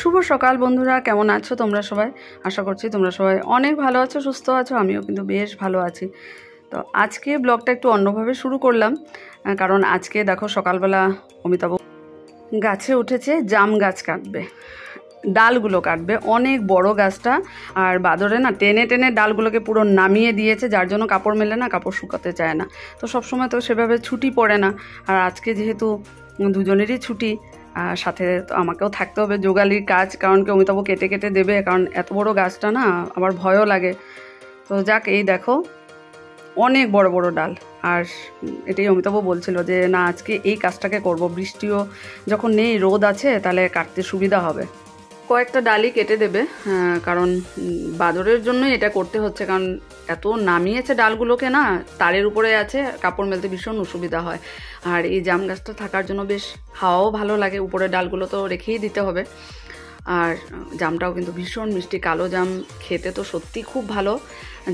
শুভ সকাল বন্ধুরা, কেমন আছো তোমরা সবাই? আশা করছি তোমরা সবাই অনেক ভালো আছো, সুস্থ আছো। আমিও কিন্তু বেশ ভালো আছি। তো আজকে ব্লগটা একটু অন্যভাবে শুরু করলাম, কারণ আজকে দেখো সকালবেলা অমিতাভ গাছে উঠেছে, জাম গাছ কাটবে, ডালগুলো কাটবে, অনেক বড় গাছটা। আর বাদরে না টেনে টেনে ডালগুলোকে পুরো নামিয়ে দিয়েছে, যার জন্য কাপড় মেলে না, কাপড় শুকাতে চায় না। তো সবসময় তো সেভাবে ছুটি পড়ে না, আর আজকে যেহেতু দুজনেরই ছুটি, সাথে তো আমাকেও থাকতে হবে, যোগালির কাজ, কারণ কি অমিতাভ কেটে কেটে দেবে, কারণ এত বড় গাছটা না আমার ভয়ও লাগে। তো যাক, এই দেখো অনেক বড় বড় ডাল। আর এটাই অমিতাভ বলছিল যে না আজকে এই কাজটাকে করব, বৃষ্টিও যখন নেই, রোদ আছে, তাহলে কাটতে সুবিধা হবে। কয়েকটা ডালই কেটে দেবে, কারণ বাদরের জন্যই এটা করতে হচ্ছে, কারণ এত নামিয়েছে ডালগুলোকে, না তারের উপরে আছে, কাপড় মেলতে ভীষণ অসুবিধা হয়। আর এই জাম গাছটা থাকার জন্য বেশ হাওয়াও ভালো লাগে, উপরে ডালগুলো তো রেখেই দিতে হবে। আর জামটাও কিন্তু ভীষণ মিষ্টি, কালো জাম খেতে তো সত্যি খুব ভালো,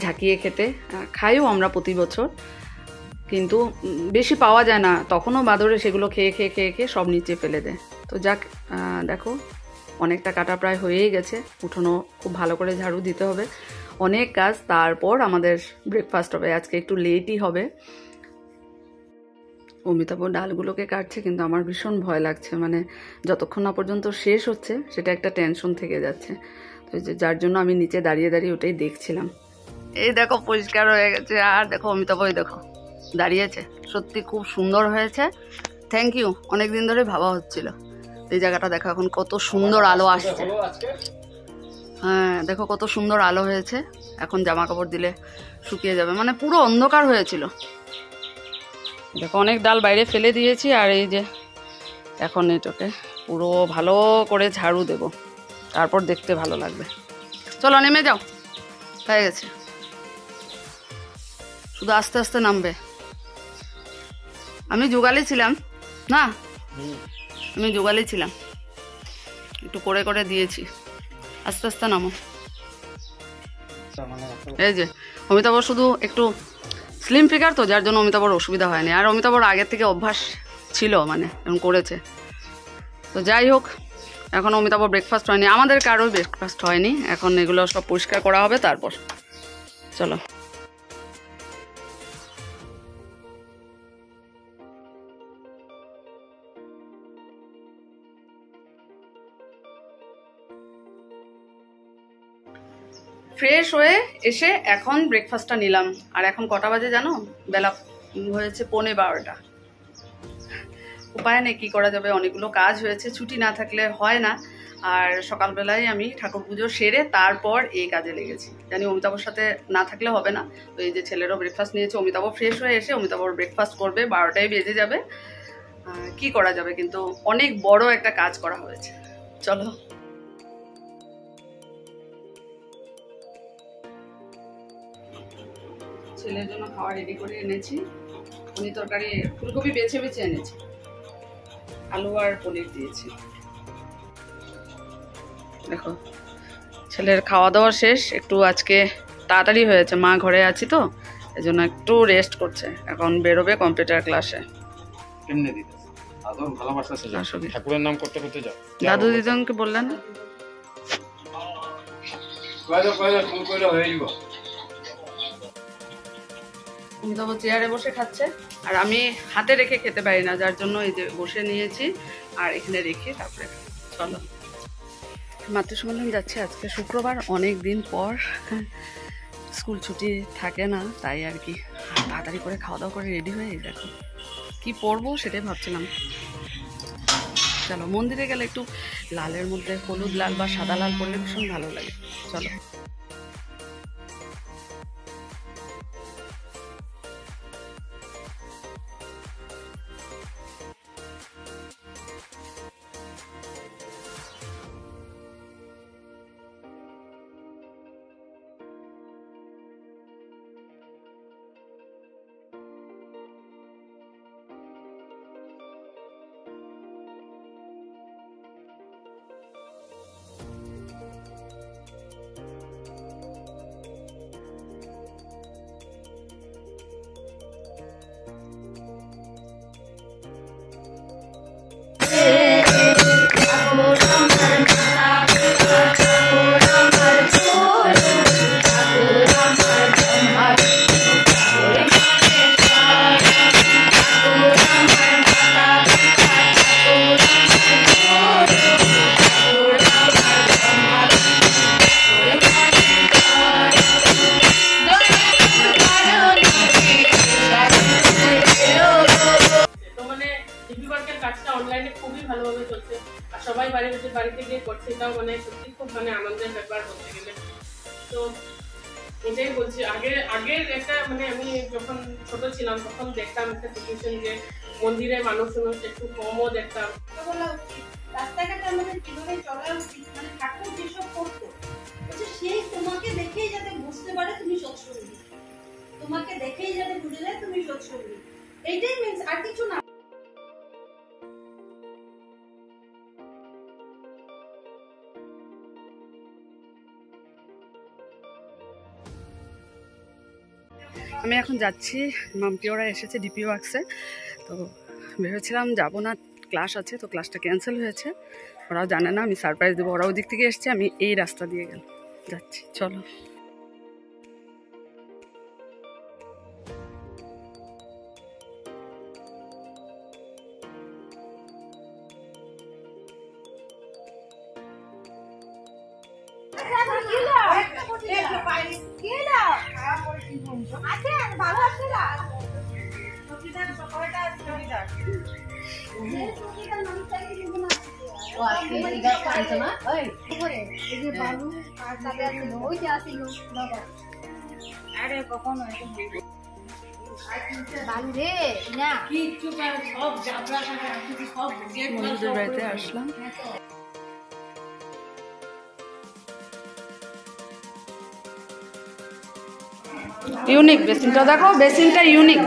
ঝাঁকিয়ে খেতে, খাইও আমরা প্রতি বছর, কিন্তু বেশি পাওয়া যায় না, তখনও বাদরে সেগুলো খেয়ে খেয়ে খেয়ে খেয়ে সব নিচে ফেলে দেয়। তো যাক, দেখো অনেকটা কাটা প্রায় হয়েই গেছে, উঠোনও খুব ভালো করে ঝাড়ু দিতে হবে, অনেক কাজ। তারপর আমাদের ব্রেকফাস্ট হবে, আজকে একটু লেটই হবে। অমিতাভ ডালগুলোকে কাটছে, কিন্তু আমার ভীষণ ভয় লাগছে, মানে যতক্ষণ না পর্যন্ত শেষ হচ্ছে সেটা একটা টেনশন থেকে যাচ্ছে। তো যার জন্য আমি নিচে দাঁড়িয়ে দাঁড়িয়ে ওটাই দেখছিলাম। এই দেখো পরিষ্কার হয়ে গেছে, আর দেখো অমিতাভই দেখো দাঁড়িয়েছে, সত্যি খুব সুন্দর হয়েছে। থ্যাংক ইউ, অনেক দিন ধরে ভাবা হচ্ছিল। এই জায়গাটা দেখো এখন কত সুন্দর আলো আসছে, হ্যাঁ দেখো কত সুন্দর আলো হয়েছে। এখন জামা কাপড় দিলে শুকিয়ে যাবে, মানে পুরো অন্ধকার হয়েছিল। দেখো অনেক ডাল বাইরে ফেলে দিয়েছি, আর এই যে এখন এটাকে পুরো ভালো করে ঝাড়ু দেব, তারপর দেখতে ভালো লাগবে। চলো নেমে যাও, হয়ে গেছে, শুধু আস্তে আস্তে নামবে। আমি জোগালি ছিলাম না, আমি জোগালি ছিলাম, একটু করে করে দিয়েছি, আস্তে আস্তে নামো। এই যে অমিতাভ শুধু একটু স্লিম ফিগার, তো যার জন্য অমিতাভর অসুবিধা হয়নি, আর অমিতাভর আগের থেকে অভ্যাস ছিল, মানে এরকম করেছে। তো যাই হোক, এখন অমিতাভ ব্রেকফাস্ট হয়নি, আমাদের কারোই ব্রেকফাস্ট হয়নি, এখন এগুলো সব পরিষ্কার করা হবে, তারপর চলো। ফ্রেশ হয়ে এসে এখন ব্রেকফাস্টটা নিলাম, আর এখন কটা বাজে জানো? বেলা হয়েছে 11:15। উপায় নেই, কী করা যাবে, অনেকগুলো কাজ হয়েছে, ছুটি না থাকলে হয় না। আর সকালবেলায় আমি ঠাকুর পুজো সেরে তারপর এই কাজে লেগেছি, জানি অমিতাভর সাথে না থাকলে হবে না। তো এই যে ছেলেরও ব্রেকফাস্ট নিয়েছে, অমিতাভ ফ্রেশ হয়ে এসে অমিতাভর ব্রেকফাস্ট করবে, 12টায় বেজে যাবে। কি করা যাবে, কিন্তু অনেক বড় একটা কাজ করা হয়েছে। চলো ছেলের জন্য খাওয়া রেডি করে এনেছি, পনির তরকারি, ফুলকপি বেছে বেছে এনেছি, আলু আর পনির দিয়েছি। দেখো ছেলের খাওয়া দাওয়া শেষ, একটু আজকে তাড়াতাড়ি হয়েছে, মা ঘরে আছি তো এই জন্য একটু রেস্ট করছে, এখন বেরোবে কম্পিউটার ক্লাসে। ঠাকুরের নাম করতে করতে যাও, দাদু দিদনকে বললেন অমিতাভ চেয়ারে বসে খাচ্ছে, আর আমি হাতে রেখে খেতে পারি না, যার জন্য এই যে বসে নিয়েছি আর এখানে রেখে তারপরে। চলো মাতৃসম্মেলন যাচ্ছে, আজকে শুক্রবার, অনেক দিন পর, স্কুল ছুটি থাকে না, তাই আর কি তাড়াতাড়ি করে খাওয়া দাওয়া করে রেডি হয়ে দেখো কি পরবো সেটাই ভাবছিলাম। চলো মন্দিরে গেলে একটু লালের মধ্যে হলুদ লাল বা সাদা লাল পরলে ভীষণ ভালো লাগে। চলো মঞ্জুর বাড়িতে গিয়ে করছি, এটাও মানে সত্যি খুব মানে আনন্দের ব্যাপার বলতে গেলে। তো এটাই বলছি, আগের একটা মানে আমি যখন ছোট ছিলাম তখন দেখতাম একটা সিচুয়েশন যে মন্দিরে মানুষ একটু কমও দেখতাম। বলা উচিত রাস্তাঘাটে আমাদের কিভাবে চলা উচিত, মানে ঠাকুর যেসব করতো সেই তোমাকে দেখেই যাতে বুঝতে পারে তুমি সৎসঙ্গী, তোমাকে দেখেই যাতে বুঝে যায় তুমি সৎসঙ্গী, এইটাই মিন্স, আর কিছু না। আমি এখন যাচ্ছি, মাম্পি ওরা এসেছে ডিপি ওয়ার্কসে। তো ভেবেছিলাম যাবো না, ক্লাস আছে, তো ক্লাসটা ক্যান্সেল হয়েছে। ওরাও জানে না, আমি সারপ্রাইজ দেবো। ওরা ওদিক থেকে এসছে, আমি এই রাস্তা দিয়ে যাচ্ছি। চলো। মন্দিরের বাড়িতে আসলাম। ইউনিক বেসিনটা দেখো, বেসিনটা ইউনিক।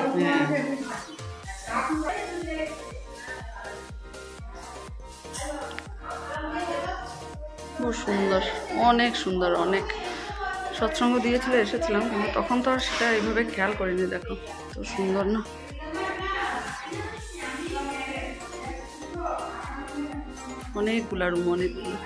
খুব সুন্দর, অনেক সুন্দর, অনেক সৎসঙ্গ দিয়েছিল, এসেছিলাম, কিন্তু তখন তো আর সেটা এইভাবে খেয়াল করিনি। দেখো তো সুন্দর না? অনেকগুলা রুম, অনেকগুলো।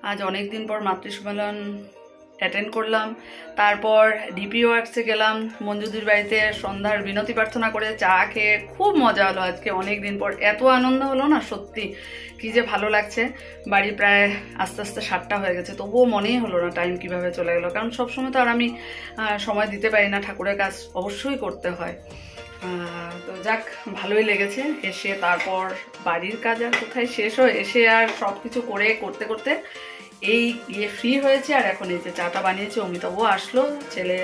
আজ অনেক দিন পর মাতৃসম্মেলন অ্যাটেন্ড করলাম, তারপর ডিপি ওয়ার্কসে গেলাম মঞ্জুদির বাড়িতে, সন্ধ্যার বিনতি প্রার্থনা করে চা খেয়ে খুব মজা হলো। আজকে অনেক দিন পর এত আনন্দ হলো না, সত্যি কি যে ভালো লাগছে। বাড়ি প্রায় আস্তে আস্তে 7টা হয়ে গেছে, তবুও মনেই হলো না টাইম কিভাবে চলে গেলো, কারণ সবসময় তো আর আমি সময় দিতে পারি না, ঠাকুরের কাজ অবশ্যই করতে হয়। তো যাক, ভালোই লেগেছে এসে। তারপর বাড়ির কাজ আর কোথায় শেষ হয়, এসে আর সব কিছু করতে করতে এই ফ্রি হয়েছে। আর এখন এই যে চাটা বানিয়েছে, অমিতাভও আসলো, ছেলে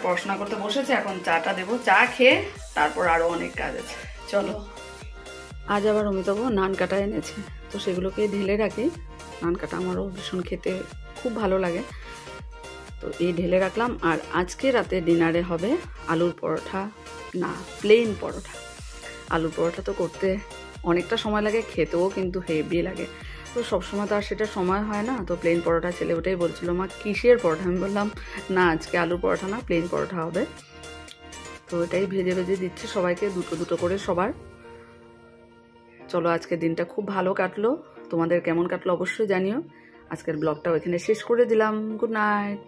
পড়াশোনা করতে বসেছে, এখন চাটা দেবো। চা খেয়ে তারপর আরও অনেক কাজ আছে। চলো। আজ আবার অমিতাভ নান কাটা এনেছে, তো সেগুলোকে ঢেলে রাখি। নান কাটা আমারও ভীষণ খেতে খুব ভালো লাগে, তো এই ঢেলে রাখলাম। আর আজকে রাতে ডিনারে হবে আলুর পরোটা, না প্লেন পরোটা। আলুর পরোটা তো করতে অনেকটা সময় লাগে, খেতেও কিন্তু হেভি লাগে, তো সবসময় তো আর সেটা সময় হয় না। তো প্লেন পরোটা, ছেলে ওটাই বলছিল মা কিসের পরোটা, আমি বললাম না আজকে আলুর পরোটা না, প্লেন পরোটা হবে। তো এটাই ভেজে ভেজে দিচ্ছি সবাইকে, দুটো দুটো করে সবার। চলো, আজকে দিনটা খুব ভালো কাটলো, তোমাদের কেমন কাটলো অবশ্যই জানিও। আজকের ব্লগটাও এখানে শেষ করে দিলাম। Good night.